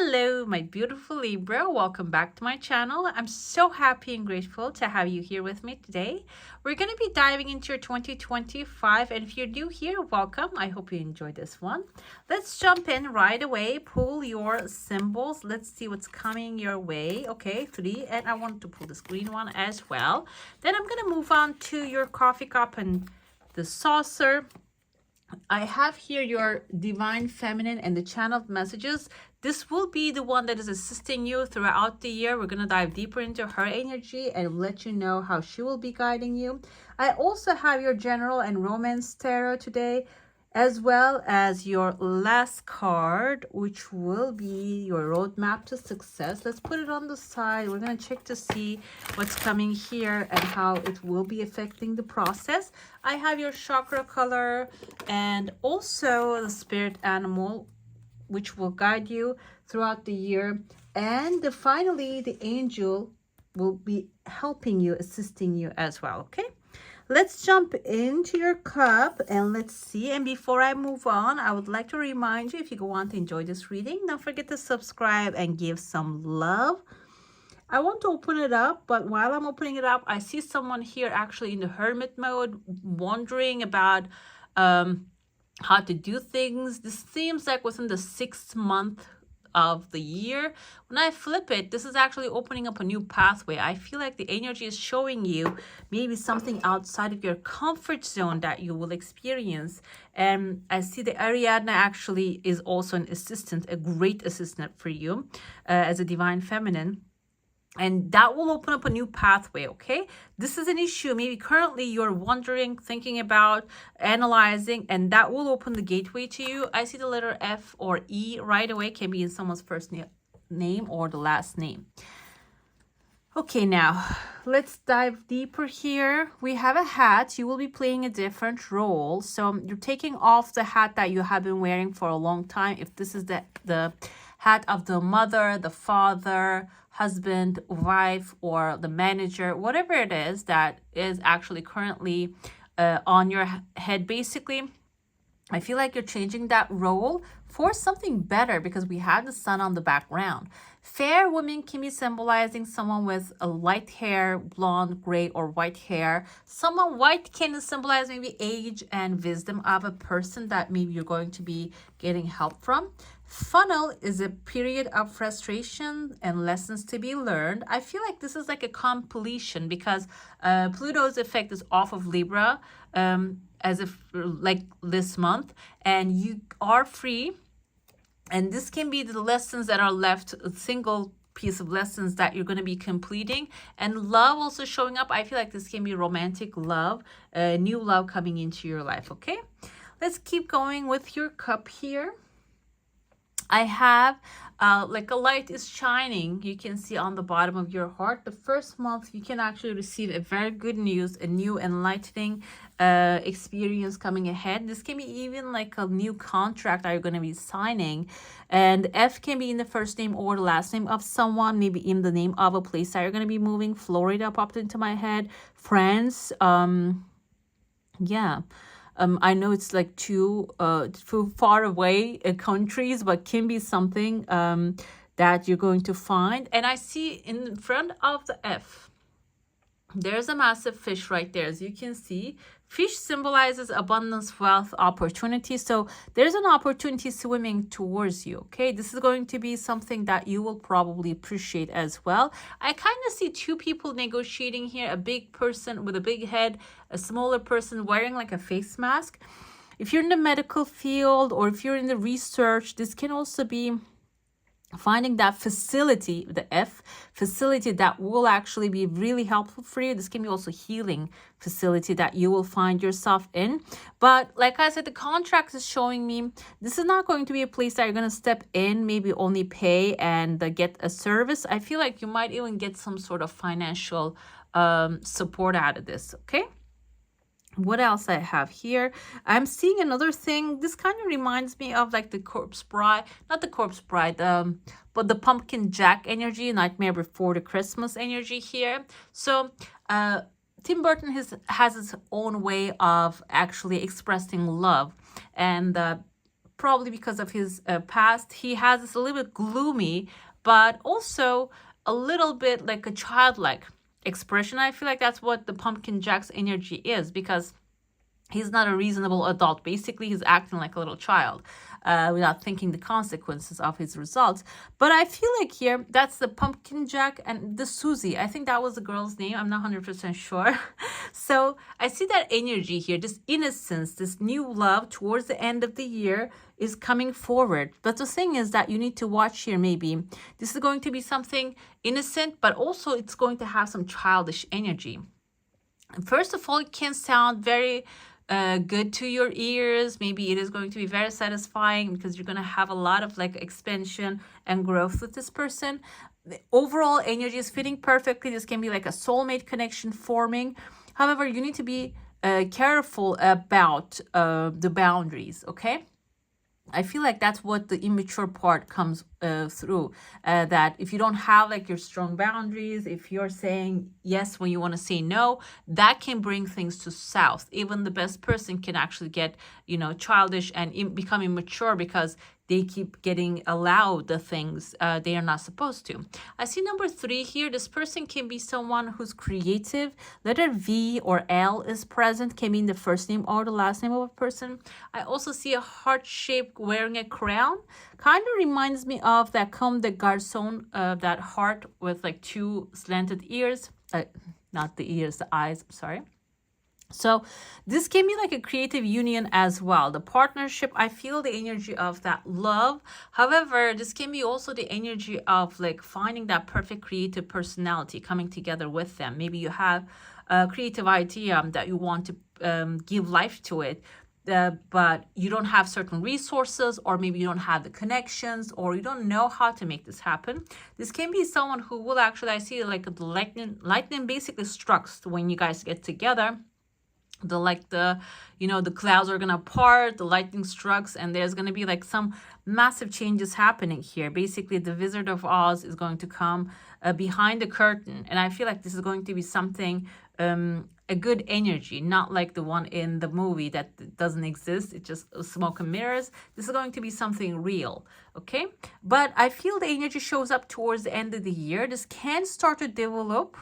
Hello, my beautiful Libra. Welcome back to my channel. I'm so happy and grateful to have you here with me today. We're going to be diving into your 2025, and if you're new here, welcome. I hope you enjoyed this one. Let's jump in right away. Pull your symbols. Let's see what's coming your way. Okay, 3, and I want to pull this green one as well. Then I'm going to move on to your coffee cup and the saucer. I have here your divine feminine and the channeled messages. This will be the one that is assisting you throughout the year. We're going to dive deeper into her energy and let you know how she will be guiding you. I also have your general and romance tarot today, as well as your last card, which will be your roadmap to success. Let's put it on the side. We're going to check to see what's coming here and how it will be affecting the process. I have your chakra color and also the spirit animal, which will guide you throughout the year. And finally, the angel will be helping you, assisting you as well. Okay. Let's jump into your cup and let's see. And before I move on, I would like to remind you, if you want to enjoy this reading, don't forget to subscribe and give some love. I want to open it up, but while I'm opening it up, I see someone here actually in the hermit mode, wondering about how to do things. This seems like within the 6th month of the year. When I flip it, this is actually opening up a new pathway. I feel like the energy is showing you maybe something outside of your comfort zone that you will experience. And I see the Ariadne actually is also an assistant, a great assistant for you as a divine feminine. And that will open up a new pathway, okay? This is an issue maybe currently you're wondering, thinking about, analyzing, and that will open the gateway to you. I see the letter F or E right away. Can be in someone's first name or the last name. Okay, now let's dive deeper here. We have a hat. You will be playing a different role. So you're taking off the hat that you have been wearing for a long time. If this is the hat of the mother, the father, husband, wife, or the manager, whatever it is that is actually currently on your head, basically, I feel like you're changing that role for something better because we have the sun on the background. Fair women can be symbolizing someone with a light hair, blonde, gray, or white hair. Someone white can symbolize maybe age and wisdom of a person that maybe you're going to be getting help from. Funnel is a period of frustration and lessons to be learned. I feel like this is like a completion because Pluto's effect is off of Libra as if like this month, and you are free. And this can be the lessons that are left, a single piece of lessons that you're going to be completing. And love also showing up. I feel like this can be romantic love, new love coming into your life. Okay, let's keep going with your cup here. I have like a light is shining. You can see on the bottom of your heart. The first month you can actually receive a very good news, a new enlightening experience coming ahead. This can be even like a new contract that you're going to be signing. And F can be in the first name or the last name of someone, maybe in the name of a place that you're going to be moving. Florida popped into my head. France. Yeah. I know it's like too far away countries, but can be something that you're going to find. And I see in front of the F, there's a massive fish right there. As you can see, fish symbolizes abundance, wealth, opportunity. So there's an opportunity swimming towards you. Okay, this is going to be something that you will probably appreciate as well. I kind of see two people negotiating here, a big person with a big head, a smaller person wearing like a face mask. If you're in the medical field or if you're in the research, this can also be finding that facility, the F facility, that will actually be really helpful for you. This can be also healing facility that you will find yourself in. But like I said, the contract is showing me this is not going to be a place that you're going to step in, maybe only pay and get a service. I feel like you might even get some sort of financial support out of this. Okay. What else I have here? I'm seeing another thing. This kind of reminds me of like the corpse bride, not the corpse bride, but the pumpkin jack energy, Nightmare Before the Christmas energy here. So Tim Burton has his own way of actually expressing love, and probably because of his past. He has this a little bit gloomy, but also a little bit like a childlike expression. I feel like that's what the Pumpkin Jack's energy is, because he's not a reasonable adult. Basically, he's acting like a little child without thinking the consequences of his results. But I feel like here, that's the Pumpkin Jack and the Susie. I think that was the girl's name. I'm not 100% sure. So I see that energy here, this innocence, this new love towards the end of the year is coming forward. But the thing is that you need to watch here, maybe. This is going to be something innocent, but also it's going to have some childish energy. First of all, it can sound very good to your ears. Maybe it is going to be very satisfying because you're going to have a lot of like expansion and growth with this person. The overall energy is fitting perfectly. This can be like a soulmate connection forming. However, you need to be careful about the boundaries, okay? I feel like that's what the immature part comes through, that if you don't have like your strong boundaries, if you're saying yes when you want to say no, that can bring things to south. Even the best person can actually get, you know, childish and become immature because they keep getting allowed the things they are not supposed to. I see number 3 here. This person can be someone who's creative. Letter V or L is present, can be in the first name or the last name of a person. I also see a heart shape wearing a crown. Kind of reminds me of that Comme des Garçons, that heart with like 2 slanted ears. Not the ears, the eyes, I'm sorry. So this can be like a creative union as well. The partnership, I feel the energy of that love. However, this can be also the energy of like finding that perfect creative personality coming together with them. Maybe you have a creative idea that you want to give life to it, but you don't have certain resources, or maybe you don't have the connections, or you don't know how to make this happen. This can be someone who will actually, I see like the lightning basically strikes when you guys get together. The clouds are gonna part, the lightning strikes, and there's gonna be like some massive changes happening here. Basically, the Wizard of Oz is going to come behind the curtain, and I feel like this is going to be something, a good energy, not like the one in the movie that doesn't exist. It's just smoke and mirrors. This is going to be something real, okay? But I feel the energy shows up towards the end of the year. This can start to develop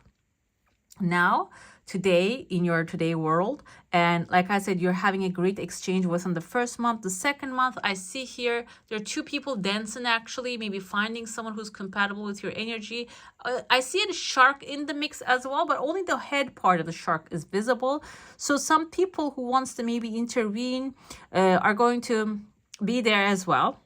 now, today, in your today world. And like I said, you're having a great exchange within the first month. The second month, I see here there are 2 people dancing, actually, maybe finding someone who's compatible with your energy. I see a shark in the mix as well, but only the head part of the shark is visible. So some people who wants to maybe intervene are going to be there as well.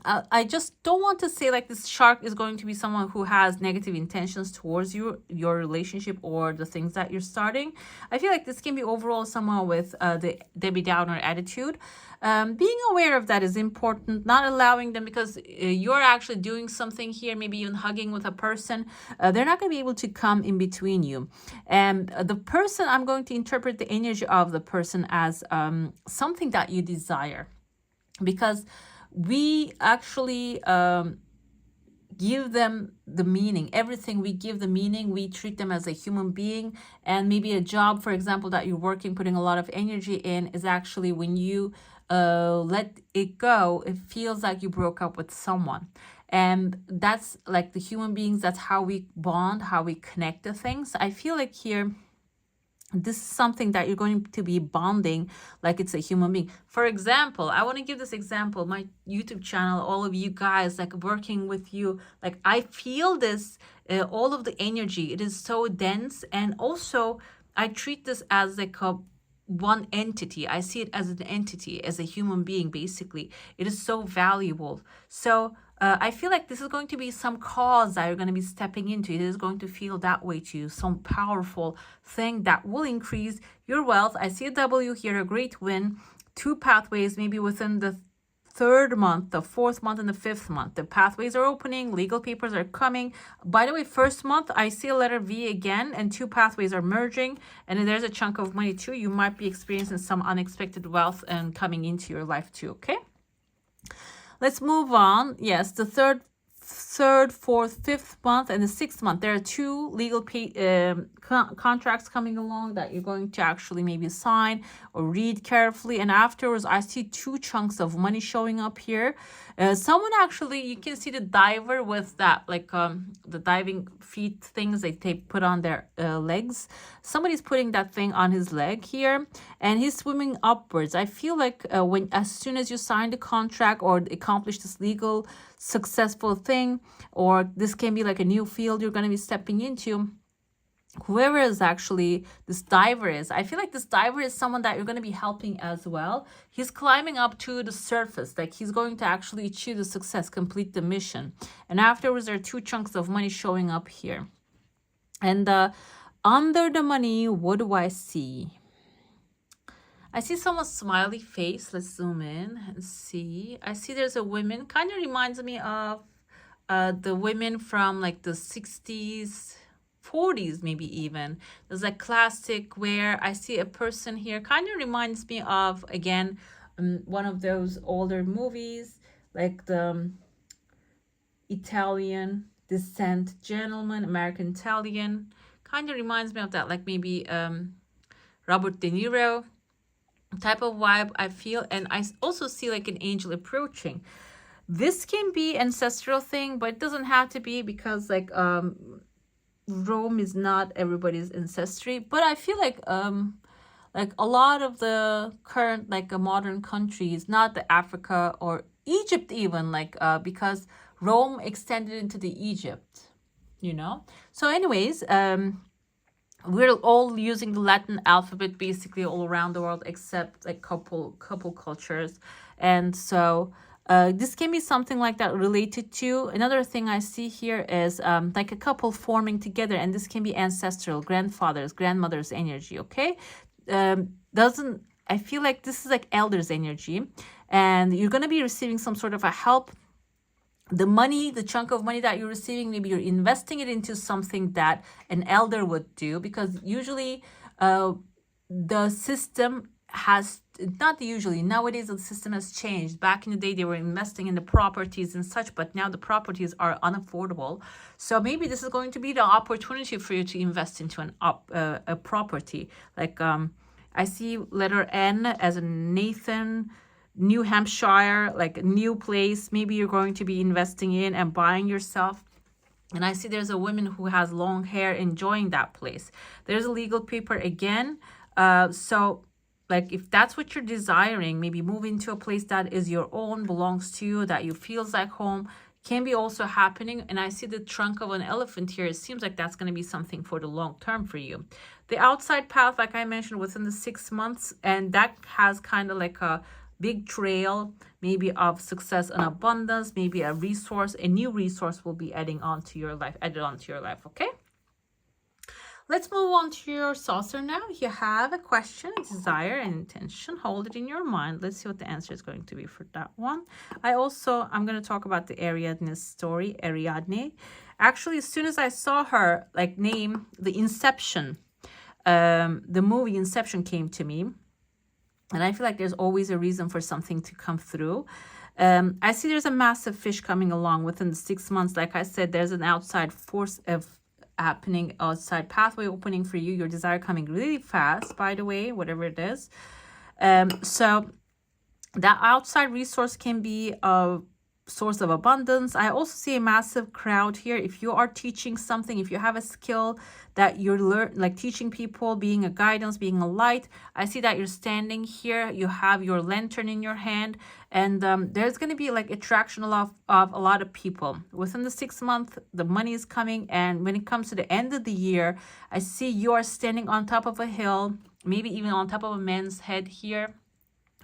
I just don't want to say like this shark is going to be someone who has negative intentions towards you, your relationship, or the things that you're starting. I feel like this can be overall someone with the Debbie Downer attitude. Being aware of that is important, not allowing them, because you're actually doing something here, maybe even hugging with a person. They're not going to be able to come in between you. And the person, I'm going to interpret the energy of the person as something that you desire, because we actually give them the meaning. Everything we give the meaning, we treat them as a human being. And maybe a job, for example, that you're working, putting a lot of energy in, is actually when you let it go, it feels like you broke up with someone. And that's like the human beings, that's how we bond, how we connect to things. I feel like here, this is something that you're going to be bonding like it's a human being. For example, I want to give this example, my YouTube channel, all of you guys, like working with you, like I feel this, all of the energy, it is so dense. And also I treat this as like a one entity. I see it as an entity, as a human being. Basically, it is so valuable. So I feel like this is going to be some cause that you're going to be stepping into. It is going to feel that way to you, some powerful thing that will increase your wealth. I see a W here, a great win, 2 pathways, maybe within the 3rd month, the 4th month, and the 5th month. The pathways are opening, legal papers are coming. By the way, 1st month, I see a letter V again, and 2 pathways are merging, and there's a chunk of money too. You might be experiencing some unexpected wealth and coming into your life too, okay? Let's move on. Yes, the 3rd, third, fourth, fifth month, and the sixth month, there are two legal contracts coming along that you're going to actually maybe sign or read carefully. And afterwards, I see two chunks of money showing up here. Someone actually, you can see the diver with that, like the diving feet things they put on their legs. Somebody's putting that thing on his leg here, and he's swimming upwards. I feel like as soon as you sign the contract or accomplish this legal successful thing, or this can be like a new field you're going to be stepping into, whoever is actually this diver is, I feel like this diver is someone that you're going to be helping as well. He's climbing up to the surface, like he's going to actually achieve the success, complete the mission. And afterwards, there are two chunks of money showing up here. And under the money, what do I see? I see someone's smiley face. Let's zoom in and see. I see there's a woman. Kind of reminds me of the women from like the 60s, 40s, maybe even. There's like classic wear. I see a person here. Kind of reminds me of, again, one of those older movies, like the Italian Descent Gentleman, American Italian. Kind of reminds me of that, like maybe Robert De Niro type of vibe I feel. And I also see like an angel approaching. This can be ancestral thing, but it doesn't have to be, because like Rome is not everybody's ancestry. But I feel like a lot of the current like modern countries, not the Africa or Egypt even, like because Rome extended into the Egypt, you know. So anyways, we're all using the Latin alphabet basically all around the world, except like couple cultures. And so this can be something like that related to. Another thing I see here is like a couple forming together, and this can be ancestral, grandfathers, grandmothers energy, okay? I feel like this is like elders energy, and you're going to be receiving some sort of a help. The money, the chunk of money that you're receiving, maybe you're investing it into something that an elder would do, because usually the system has, not usually, nowadays the system has changed. Back in the day, they were investing in the properties and such, but now the properties are unaffordable. So maybe this is going to be the opportunity for you to invest into a property. Like I see letter N as a Nathan, New Hampshire, like a new place. Maybe you're going to be investing in and buying yourself. And I see there's a woman who has long hair enjoying that place. There's a legal paper again. So like if that's what you're desiring, maybe move into a place that is your own, belongs to you, that you feels like home, can be also happening. And I see the trunk of an elephant here. It seems like that's going to be something for the long term for you. The outside path, like I mentioned, within the 6 months, and that has kind of like a big trail, maybe of success and abundance, maybe a resource, a new resource will be added onto your life, okay? Let's move on to your saucer now. If you have a question, desire, and intention, hold it in your mind. Let's see what the answer is going to be for that one. I'm going to talk about the Ariadne's story, Ariadne. Actually, as soon as I saw her like name, the Inception, the movie Inception came to me. And I feel like there's always a reason for something to come through. I see there's a massive fish coming along within the 6 months. Like I said, there's an outside force of happening, outside pathway opening for you. Your desire coming really fast, by the way, whatever it is. So that outside resource can be a source of abundance. I also see a massive crowd here. If you are teaching something, if you have a skill that you're like teaching people, being a guidance, being a light, I see that you're standing here, you have your lantern in your hand, and there's going to be like attraction of a lot of people within the 6 month. The money is coming, and when it comes to the end of the year, I see you are standing on top of a hill, maybe even on top of a man's head here.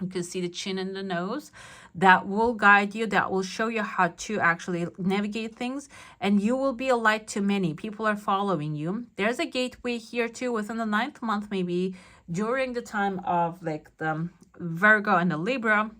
You can see the chin and the nose. That will guide you, that will show you how to actually navigate things, and you will be a light to many. People are following you. There's a gateway here too within the 9th month, maybe during the time of like the Virgo and the Libra.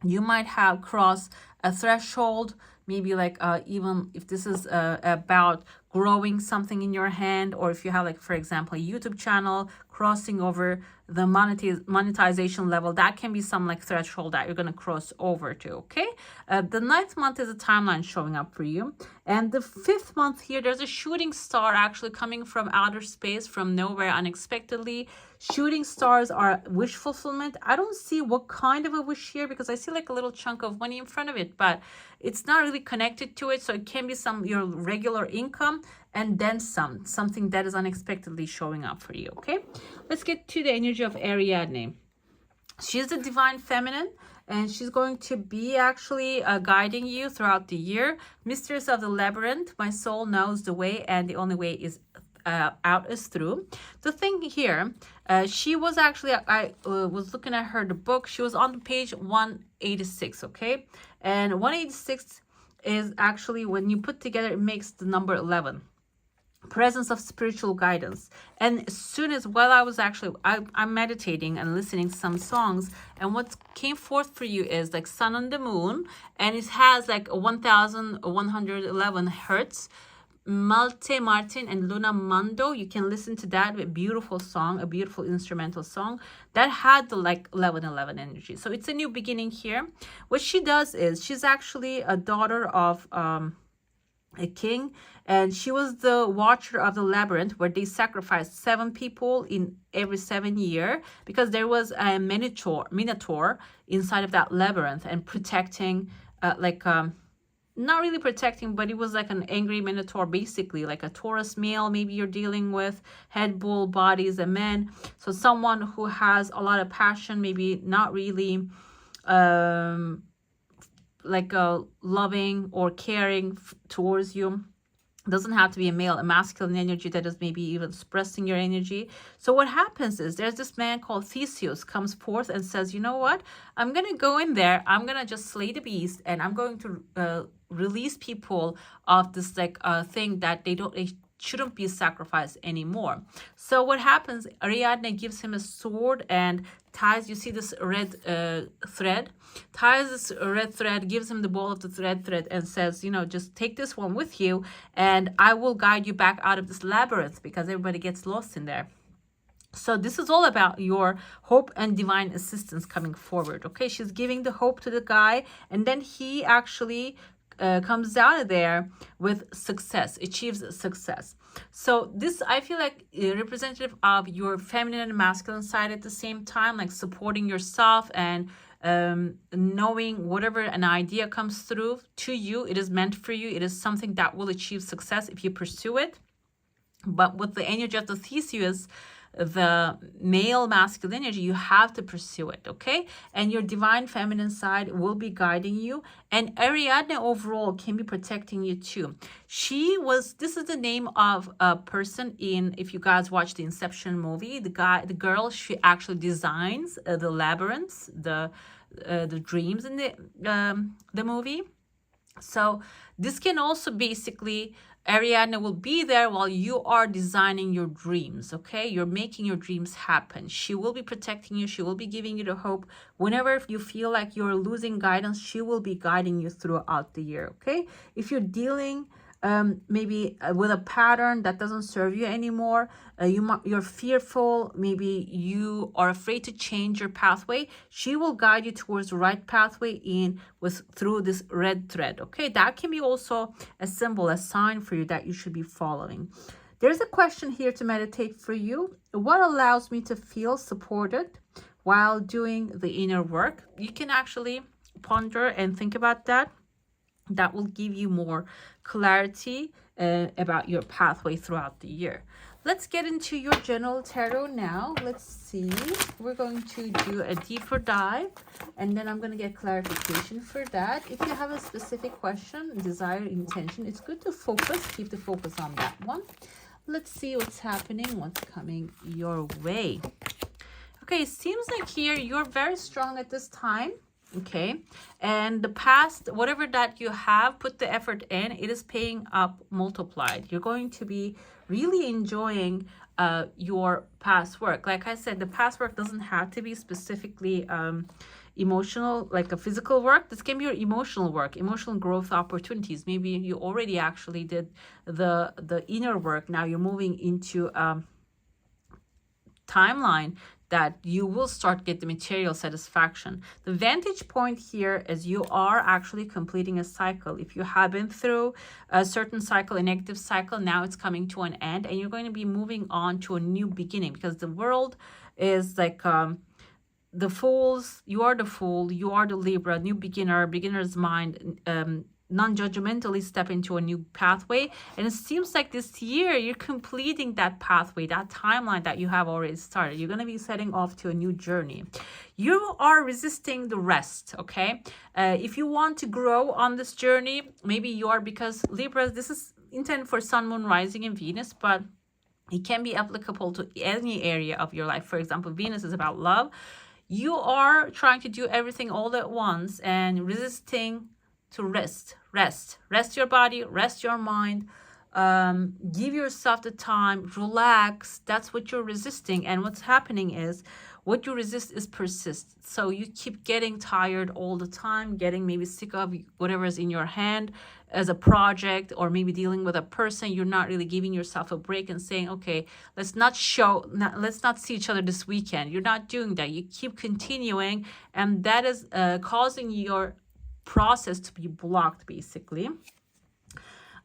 You might have crossed a threshold, maybe like even if this is about growing something in your hand, or if you have, like, for example, a YouTube channel crossing over the monetization level, that can be some like threshold that you're going to cross over to. Okay, the 9th month is a timeline showing up for you, and the 5th month here, there's a shooting star actually coming from outer space, from nowhere, unexpectedly. Shooting stars are wish fulfillment. I don't see what kind of a wish here, because I see like a little chunk of money in front of it, but it's not really connected to it. So it can be your regular income, and then something that is unexpectedly showing up for you. Okay, let's get to the energy of Ariadne. She's the divine feminine, and she's going to be actually guiding you throughout the year. Mistress of the labyrinth, my soul knows the way, and the only way is out is through. The thing here, she was actually, I was looking at the book, she was on page 186. Okay, and 186 is actually, when you put together, it makes the number 11. Presence of spiritual guidance. And as soon as, while I was actually, I'm meditating and listening to some songs, and what came forth for you is like Sun on the Moon, and it has like 1111 hertz. Malte Martin and Luna Mando, you can listen to that, a beautiful song, a beautiful instrumental song that had the like 1111 energy. So it's a new beginning here. What she does is, she's actually a daughter of a king, and she was the watcher of the labyrinth, where they sacrificed 7 people in every 7 years, because there was a minotaur inside of that labyrinth, and protecting not really protecting, but it was like an angry minotaur, basically like a Taurus male maybe you're dealing with. Head bull, body is a man, so someone who has a lot of passion, maybe not really like loving or caring towards you. Doesn't have to be a male, a masculine energy that is maybe even expressing your energy. So what happens is, there's this man called Theseus comes forth and says, you know what, I'm gonna go in there, I'm gonna just slay the beast, and I'm going to release people of this like thing that they shouldn't be sacrificed anymore. So what happens, Ariadne gives him a sword and ties, you see this red thread, ties this red thread, gives him the ball of the red thread, and says, you know, just take this one with you, and I will guide you back out of this labyrinth, because everybody gets lost in there. So this is all about your hope and divine assistance coming forward. Okay, she's giving the hope to the guy, and then he actually comes out of there with success, achieves success. So this, I feel like, representative of your feminine and masculine side at the same time, like supporting yourself and knowing whatever an idea comes through to you, it is meant for you. It is something that will achieve success if you pursue it. But with the energy of the Theseus, the male masculine energy, you have to pursue it. Okay, and your divine feminine side will be guiding you, and Ariadne overall can be protecting you too. This is the name of a person in, if you guys watch the Inception movie, the girl, she actually designs the labyrinths, the dreams in the movie. So this can also basically, Ariadne will be there while you are designing your dreams. Okay, you're making your dreams happen. She will be protecting you, she will be giving you the hope. Whenever you feel like you're losing guidance, she will be guiding you throughout the year. Okay, if you're dealing maybe with a pattern that doesn't serve you anymore, you're fearful, maybe you are afraid to change your pathway, she will guide you towards the right pathway through this red thread. Okay, that can be also a symbol, a sign for you that you should be following. There's a question here to meditate for you. What allows me to feel supported while doing the inner work? You can actually ponder and think about that. That will give you more clarity about your pathway throughout the year. Let's get into your general tarot now. Let's see. We're going to do a deeper dive, and then I'm going to get clarification for that. If you have a specific question, desire, intention, it's good to focus. Keep the focus on that one. Let's see what's happening, what's coming your way. Okay, it seems like here you're very strong at this time. Okay, and the past, whatever that you have put the effort in, it is paying up multiplied. You're going to be really enjoying your past work. Like I said, the past work doesn't have to be specifically emotional, like a physical work. This can be your emotional work, emotional growth opportunities. Maybe you already actually did the inner work. Now you're moving into timeline that you will start get the material satisfaction. The vantage point here is you are actually completing a cycle. If you have been through a certain cycle, a negative cycle, now it's coming to an end, and you're going to be moving on to a new beginning, because the world is like the fools. You are the fool, you are the Libra, new beginner, beginner's mind, non-judgmentally step into a new pathway. And it seems like this year you're completing that pathway, that timeline that you have already started. You're going to be setting off to a new journey. You are resisting the rest, okay? If you want to grow on this journey, maybe you are, because Libra, this is intended for Sun, Moon, Rising, and Venus, but it can be applicable to any area of your life. For example, Venus is about love. You are trying to do everything all at once and resisting to rest your body, rest your mind, give yourself the time, relax. That's what you're resisting. And what's happening is, what you resist is persist. So you keep getting tired all the time, getting maybe sick of whatever is in your hand as a project, or maybe dealing with a person. You're not really giving yourself a break and saying, okay, let's not see each other this weekend. You're not doing that. You keep continuing, and that is causing your process to be blocked, basically.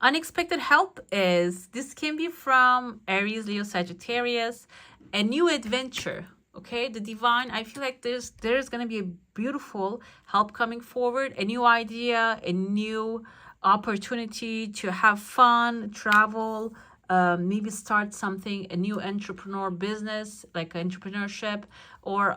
Unexpected help is, this can be from Aries, Leo, Sagittarius, a new adventure. Okay, the divine, I feel like there's going to be a beautiful help coming forward, a new idea, a new opportunity to have fun, travel, maybe start something, a new entrepreneur business, like entrepreneurship, or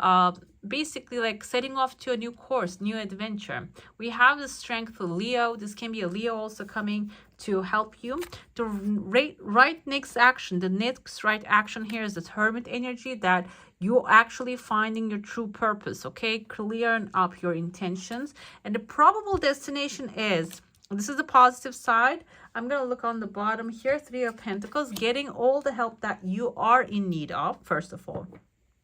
basically like setting off to a new course, new adventure. We have the strength for Leo. This can be a Leo also coming to help you. The right next action, the next right action here is the Hermit energy, that you're actually finding your true purpose, okay? Clearing up your intentions. And the probable destination is, this is the positive side. I'm going to look on the bottom here, Three of Pentacles, getting all the help that you are in need of, first of all.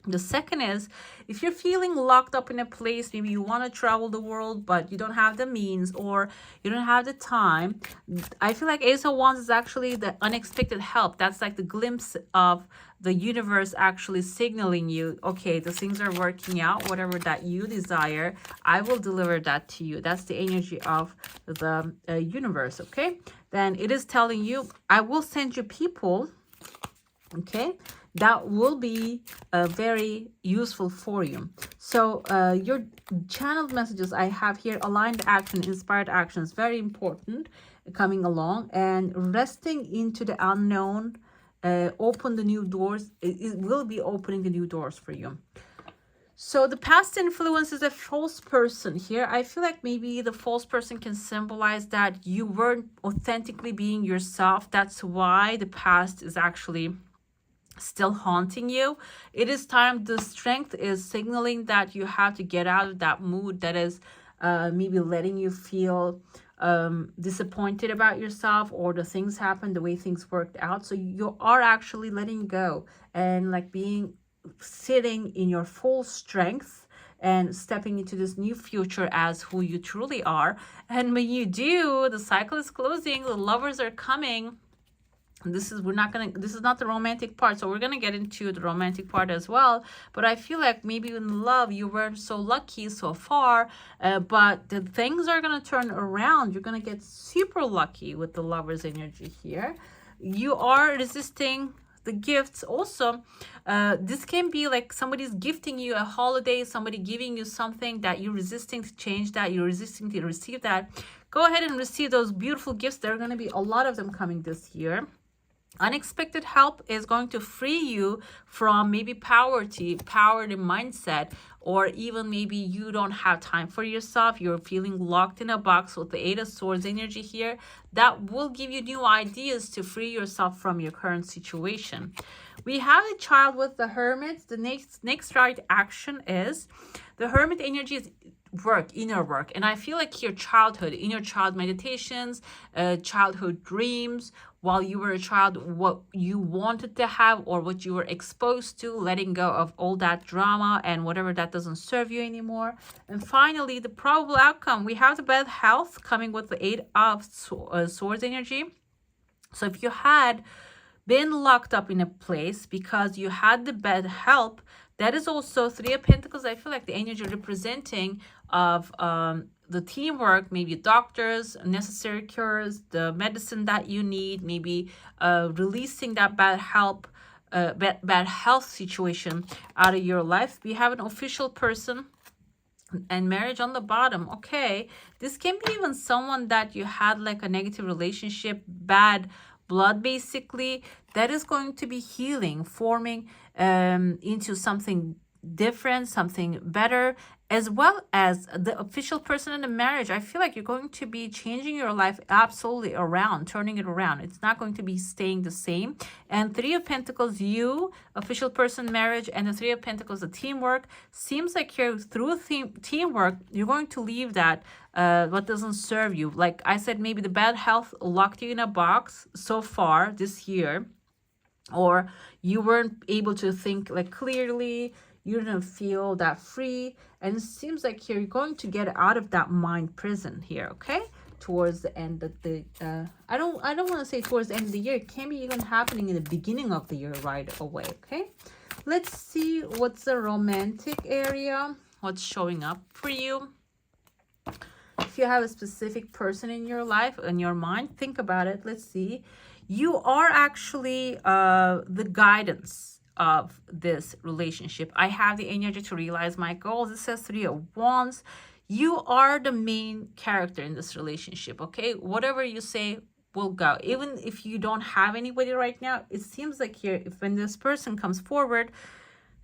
The second is, if you're feeling locked up in a place, maybe you want to travel the world, but you don't have the means or you don't have the time. I feel like Ace of Wands is actually the unexpected help. That's like the glimpse of the universe actually signaling you, okay, the things are working out, whatever that you desire, I will deliver that to you. That's the energy of the universe, okay? Then it is telling you, I will send you people, okay, that will be very useful for you. So your channeled messages I have here, aligned action, inspired action, is very important coming along, and resting into the unknown, open the new doors. It will be opening the new doors for you. So the past influence is a false person here. I feel like maybe the false person can symbolize that you weren't authentically being yourself. That's why the past is actually still haunting you. It is time. The strength is signaling that you have to get out of that mood that is maybe letting you feel disappointed about yourself, or the things happen the way things worked out. So you are actually letting go and like sitting in your full strength and stepping into this new future as who you truly are. And when you do, the cycle is closing, the lovers are coming. This is not the romantic part, so we're gonna get into the romantic part as well. But I feel like maybe in love you weren't so lucky so far, but the things are gonna turn around. You're gonna get super lucky with the lover's energy here. You are resisting the gifts also. This can be like somebody's gifting you a holiday, somebody giving you something that you're resisting to change, that you're resisting to receive that. Go ahead and receive those beautiful gifts. There are going to be a lot of them coming this year. Unexpected help is going to free you from maybe poverty mindset, or even maybe you don't have time for yourself. You're feeling locked in a box with the Eight of Swords energy here. That will give you new ideas to free yourself from your current situation. We have a child with the Hermit. The next right action is, the Hermit energy is work, inner work. And I feel like your childhood, inner child meditations, childhood dreams, while you were a child, what you wanted to have or what you were exposed to, letting go of all that drama and whatever that doesn't serve you anymore. And finally, the probable outcome, we have the bad health coming with the Eight of Swords energy. So if you had been locked up in a place because you had the bad health, that is also Three of Pentacles. I feel like the energy representing of the teamwork, maybe doctors, necessary cures, the medicine that you need, maybe releasing that bad health situation out of your life. We have an official person and marriage on the bottom. Okay, this can be even someone that you had like a negative relationship, bad blood basically, that is going to be healing, forming into something different, something better, as well as the official person in the marriage. I feel like you're going to be changing your life absolutely around, turning it around. It's not going to be staying the same. And Three of Pentacles, you, official person, marriage, and the Three of Pentacles, the teamwork, seems like you're through teamwork, you're going to leave that what doesn't serve you. Like I said, maybe the bad health locked you in a box so far this year, or you weren't able to think like clearly, you didn't feel that free, and it seems like you're going to get out of that mind prison here, okay, towards the end of the I don't want to say towards the end of the year. It can be even happening in the beginning of the year right away. Okay, let's see what's the romantic area, what's showing up for you. If you have a specific person in your life, in your mind, think about it. Let's see. You are actually the guidance of this relationship. I have the energy to realize my goals. It says Three of Wands. You are the main character in this relationship, okay? Whatever you say will go. Even if you don't have anybody right now, it seems like here, if when this person comes forward,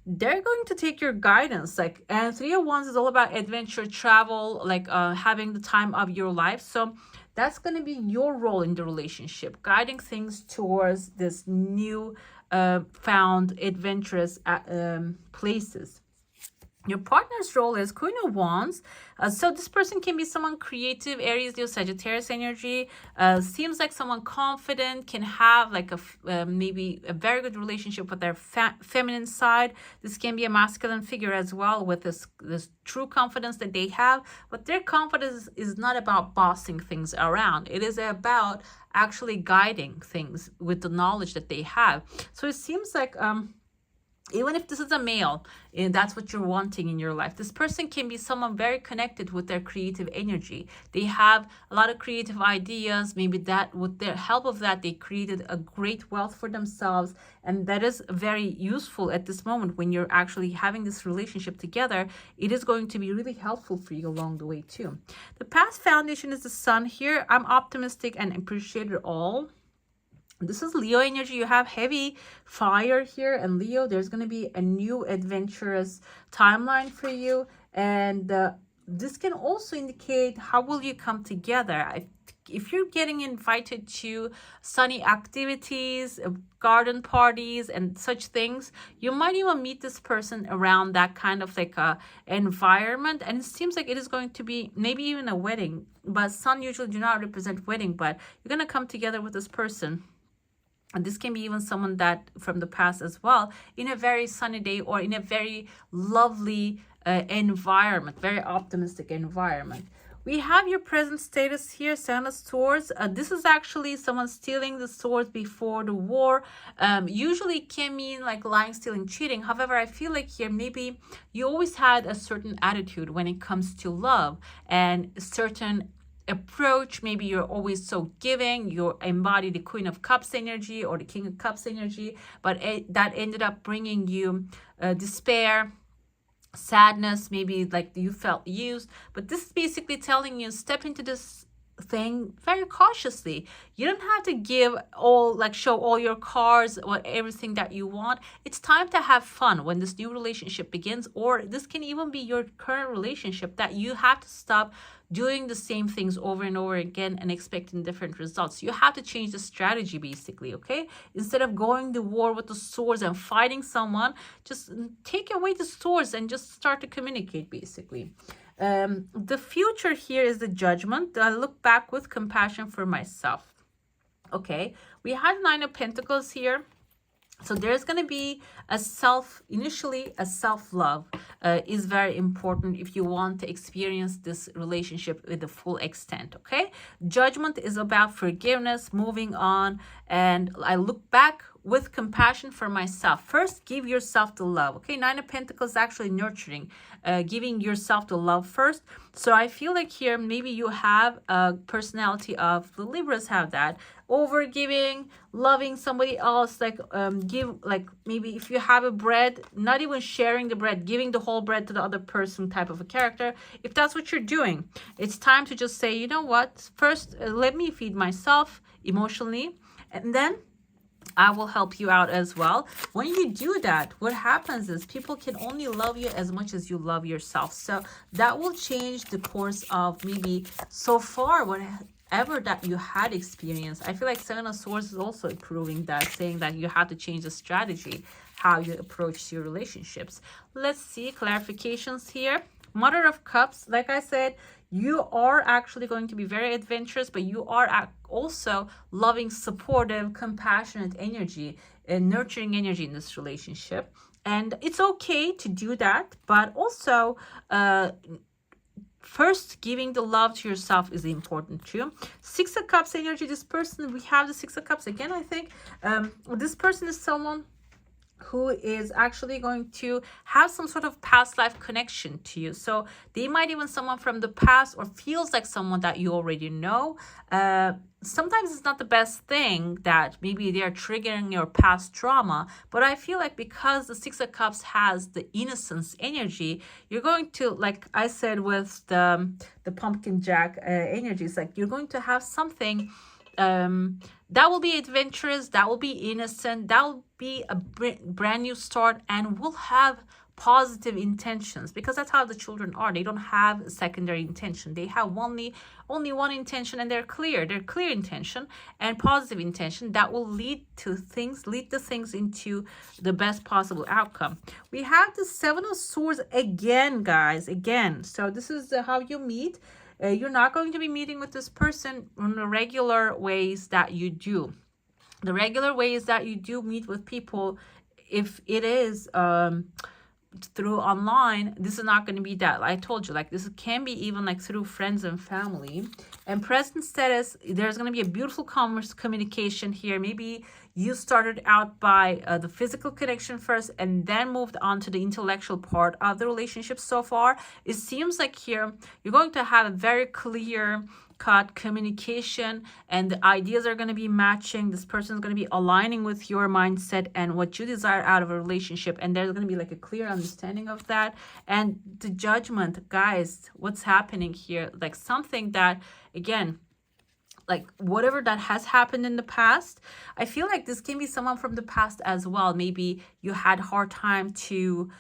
they're going to take your guidance. Like, and Three of Wands is all about adventure, travel, like having the time of your life. So that's going to be your role in the relationship, guiding things towards this new found adventurous places. Your partner's role is Queen of Wands. So this person can be someone creative, Aries, Leo, Sagittarius energy. Seems like someone confident, can have like a maybe a very good relationship with their feminine side. This can be a masculine figure as well, with this true confidence that they have. But their confidence is not about bossing things around. It is about actually guiding things with the knowledge that they have. So it seems like even if this is a male and that's what you're wanting in your life, this person can be someone very connected with their creative energy. They have a lot of creative ideas. Maybe that with their help of that, they created a great wealth for themselves. And that is very useful at this moment when you're actually having this relationship together. It is going to be really helpful for you along the way too. The past foundation is the sun here. I'm optimistic and appreciate it all. This is Leo energy. You have heavy fire here, and Leo, there's going to be a new adventurous timeline for you. And this can also indicate how will you come together. If you're getting invited to sunny activities, garden parties and such things, you might even meet this person around that kind of like a environment. And it seems like it is going to be maybe even a wedding, but sun usually do not represent wedding, but you're going to come together with this person. And this can be even someone that from the past as well, in a very sunny day or in a very lovely environment, very optimistic environment. We have your present status here, Seven of Swords. This is actually someone stealing the swords before the war. Usually can mean like lying, stealing, cheating. However, I feel like here maybe you always had a certain attitude when it comes to love and certain approach. Maybe you're always so giving, you embody the Queen of Cups energy or the King of Cups energy, but that ended up bringing you despair, sadness, maybe like you felt used. But this is basically telling you step into this thing very cautiously. You don't have to give all, like show all your cards or everything that you want. It's time to have fun when this new relationship begins, or this can even be your current relationship, that you have to stop doing the same things over and over again and expecting different results. You have to change the strategy basically, okay? Instead of going to war with the swords and fighting someone, just take away the swords and just start to communicate basically. The future here is the Judgment. I look back with compassion for myself. Okay, we have Nine of Pentacles here. So there's going to be initially a self-love is very important if you want to experience this relationship with the full extent, okay? Judgment is about forgiveness, moving on, and I look back with compassion for myself. First, give yourself the love, okay? Nine of Pentacles is actually nurturing, giving yourself the love first. So I feel like here, maybe you have a personality of the Libras have that, over giving, loving somebody else, like give, like maybe if you have a bread, not even sharing the bread, giving the whole bread to the other person type of a character. If that's what you're doing, it's time to just say, you know what, first let me feed myself emotionally, and then I will help you out as well. When you do that, what happens is people can only love you as much as you love yourself. So that will change the course of maybe so far whatever that you had experienced. I feel like Seven of Swords is also proving that, saying that you have to change the strategy, how you approach your relationships. Let's see clarifications here. Mother of Cups, like I said, you are actually going to be very adventurous, but you are also loving, supportive, compassionate energy and nurturing energy in this relationship. And it's okay to do that, but also first giving the love to yourself is important too. Six of Cups energy, this person, we have the Six of Cups again. I think this person is someone who is actually going to have some sort of past life connection to you. So they might even someone from the past, or feels like someone that you already know. Sometimes it's not the best thing that maybe they're triggering your past trauma, but I feel like because the Six of Cups has the innocence energy, you're going to, like I said with the Pumpkin Jack energy, it's like you're going to have something that will be adventurous, that will be innocent, that will be a brand new start, and will have positive intentions, because that's how the children are. They don't have a secondary intention. They have only one intention, and they're clear intention and positive intention that will lead the things into the best possible outcome. We have the Seven of Swords again, guys, again. So this is how you meet. You're not going to be meeting with this person in the regular ways that you do. The regular ways that you do meet with people, if it is through online, this is not going to be that. I told you, like, this can be even like through friends and family. And present status, there's going to be a beautiful communication here. Maybe you started out by the physical connection first and then moved on to the intellectual part of the relationship. So far, it seems like here you're going to have a very clear cut communication, and the ideas are going to be matching. This person is going to be aligning with your mindset and what you desire out of a relationship, and there's going to be like a clear understanding of that. And the Judgment, guys, what's happening here, like something that, again, like whatever that has happened in the past, I feel like this can be someone from the past as well. Maybe you had hard time to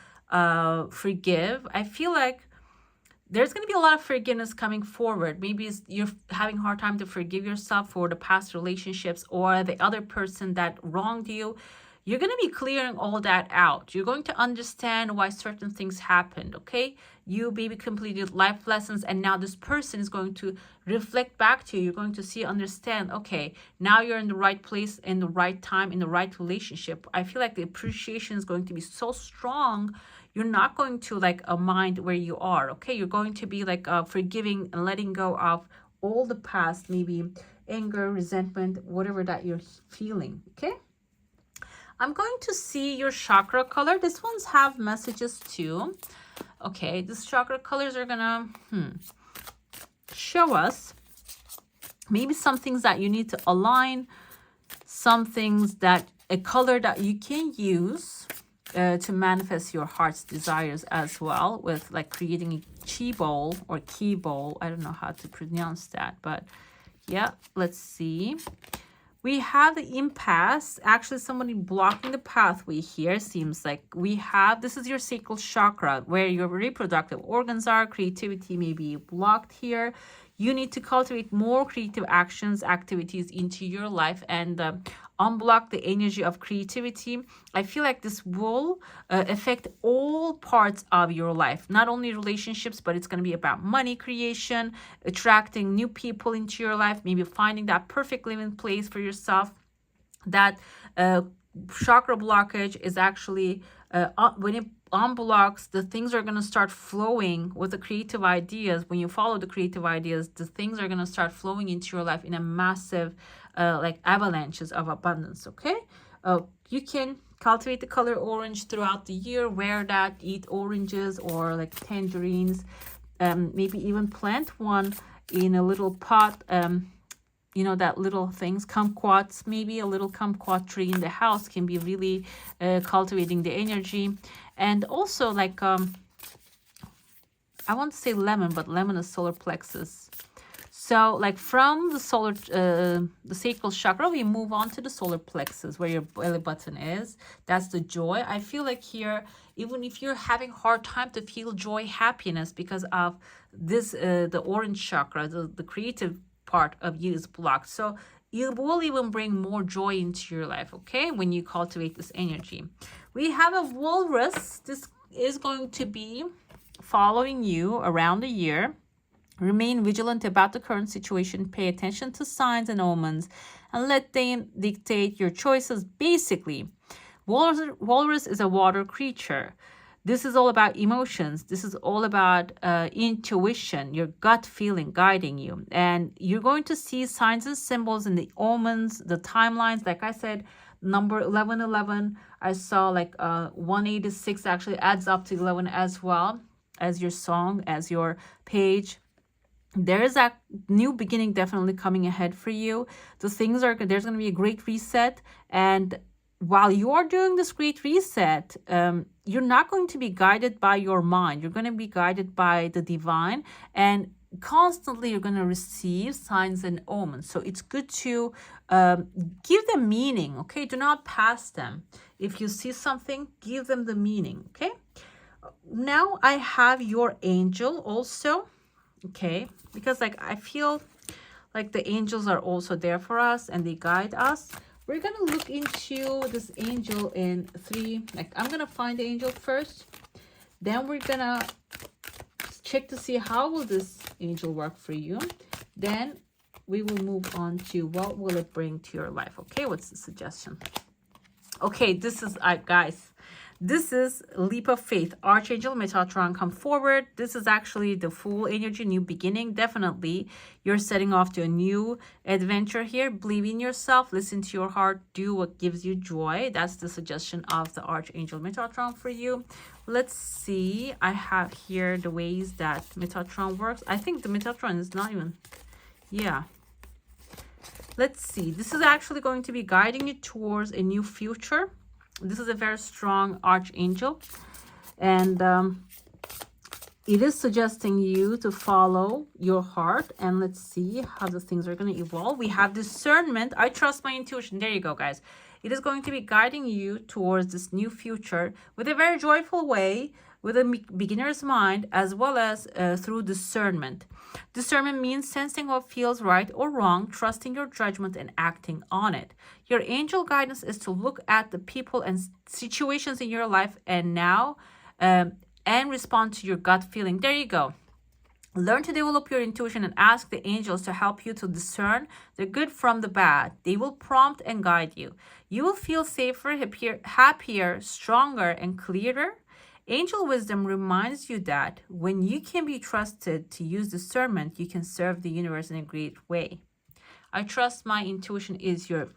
forgive. I feel like there's going to be a lot of forgiveness coming forward. Maybe you're having a hard time to forgive yourself for the past relationships or the other person that wronged you. You're going to be clearing all that out. You're going to understand why certain things happened, okay? You maybe completed life lessons, and now this person is going to reflect back to you. You're going to see, understand, okay, now you're in the right place, in the right time, in the right relationship. I feel like the appreciation is going to be so strong. You're not going to like mind where you are, okay? You're going to be like forgiving and letting go of all the past, maybe anger, resentment, whatever that you're feeling, okay? I'm going to see your chakra color. This ones have messages too. Okay, these chakra colors are gonna show us maybe some things that you need to align, some things that a color that you can use to manifest your heart's desires as well, with like creating a chi bowl or key bowl. I don't know how to pronounce that, but yeah, let's see. We have the impasse, actually somebody blocking the pathway here. Seems like we have, this is your sacral chakra, where your reproductive organs are. Creativity may be blocked here. You need to cultivate more creative activities into your life and unblock the energy of creativity. I feel like this will affect all parts of your life, not only relationships, but it's going to be about money creation, attracting new people into your life, maybe finding that perfect living place for yourself. That chakra blockage is actually when it unblocks, the things are going to start flowing with the creative ideas. When you follow the creative ideas, the things are going to start flowing into your life in a massive like avalanches of abundance. Okay, you can cultivate the color orange throughout the year, wear that, eat oranges or like tangerines, maybe even plant one in a little pot. You know, that little things, kumquats, maybe a little kumquat tree in the house can be really cultivating the energy. And also like, I want to say lemon, but lemon is solar plexus. So like from the solar, the sacral chakra, we move on to the solar plexus where your belly button is. That's the joy. I feel like here, even if you're having a hard time to feel joy, happiness because of this, the orange chakra, the creative part of you is blocked. So you will even bring more joy into your life, okay, when you cultivate this energy. We have a walrus. This is going to be following you around the year. Remain vigilant about the current situation. Pay attention to signs and omens and let them dictate your choices. Basically, walrus is a water creature. This is all about emotions. This is all about intuition, your gut feeling guiding you. And you're going to see signs and symbols in the omens, the timelines. Like I said, number 1111, I saw like 186 actually adds up to 11 as well, as your song, as your page. There is a new beginning definitely coming ahead for you. There's going to be a great reset. And while you are doing this great reset, you're not going to be guided by your mind. You're going to be guided by the divine, and constantly you're going to receive signs and omens. So it's good to give them meaning, okay? Do not pass them. If you see something, give them the meaning, okay? Now I have your angel also, okay? Because like I feel like the angels are also there for us and they guide us. We're going to look into this angel in three. Like I'm going to find the angel first. Then we're going to check to see how will this angel work for you. Then we will move on to what will it bring to your life. Okay, what's the suggestion? Okay, this is, guys, this is leap of faith. Archangel Metatron, come forward. This is actually the full energy, new beginning. Definitely, you're setting off to a new adventure here. Believe in yourself. Listen to your heart. Do what gives you joy. That's the suggestion of the Archangel Metatron for you. Let's see. I have here the ways that Metatron works. I think the Metatron is not even... Yeah. Let's see. This is actually going to be guiding you towards a new future. This is a very strong archangel, and it is suggesting you to follow your heart, and let's see how the things are going to evolve. We have discernment. I trust my intuition. There you go, guys. It is going to be guiding you towards this new future with a very joyful way, with a beginner's mind, as well as through discernment. Discernment means sensing what feels right or wrong, trusting your judgment and acting on it. Your angel guidance is to look at the people and situations in your life and now and respond to your gut feeling. There you go. Learn to develop your intuition and ask the angels to help you to discern the good from the bad. They will prompt and guide you. You will feel safer, happier, stronger, and clearer. Angel wisdom reminds you that when you can be trusted to use discernment, you can serve the universe in a great way. I trust my intuition is your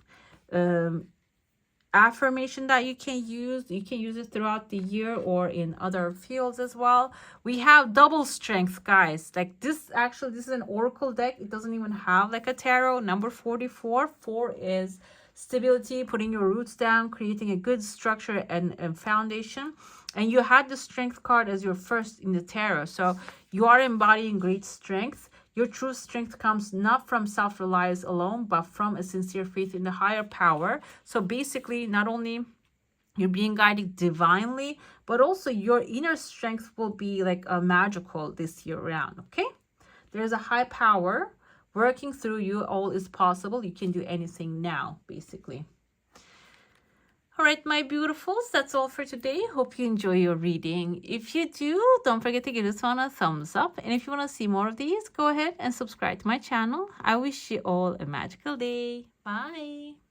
affirmation that you can use. You can use it throughout the year or in other fields as well. We have double strength, guys. Like this, actually, this is an oracle deck. It doesn't even have like a tarot. Number 44. 4 is stability, putting your roots down, creating a good structure and foundation. And you had the strength card as your first in the tarot. So you are embodying great strength. Your true strength comes not from self-reliance alone, but from a sincere faith in the higher power. So basically, not only you're being guided divinely, but also your inner strength will be like a magical this year round, okay? There's a high power working through you. All is possible. You can do anything now, basically. All right, my beautifuls, that's all for today. Hope you enjoy your reading. If you do, don't forget to give this one a thumbs up. And if you want to see more of these, go ahead and subscribe to my channel. I wish you all a magical day. Bye.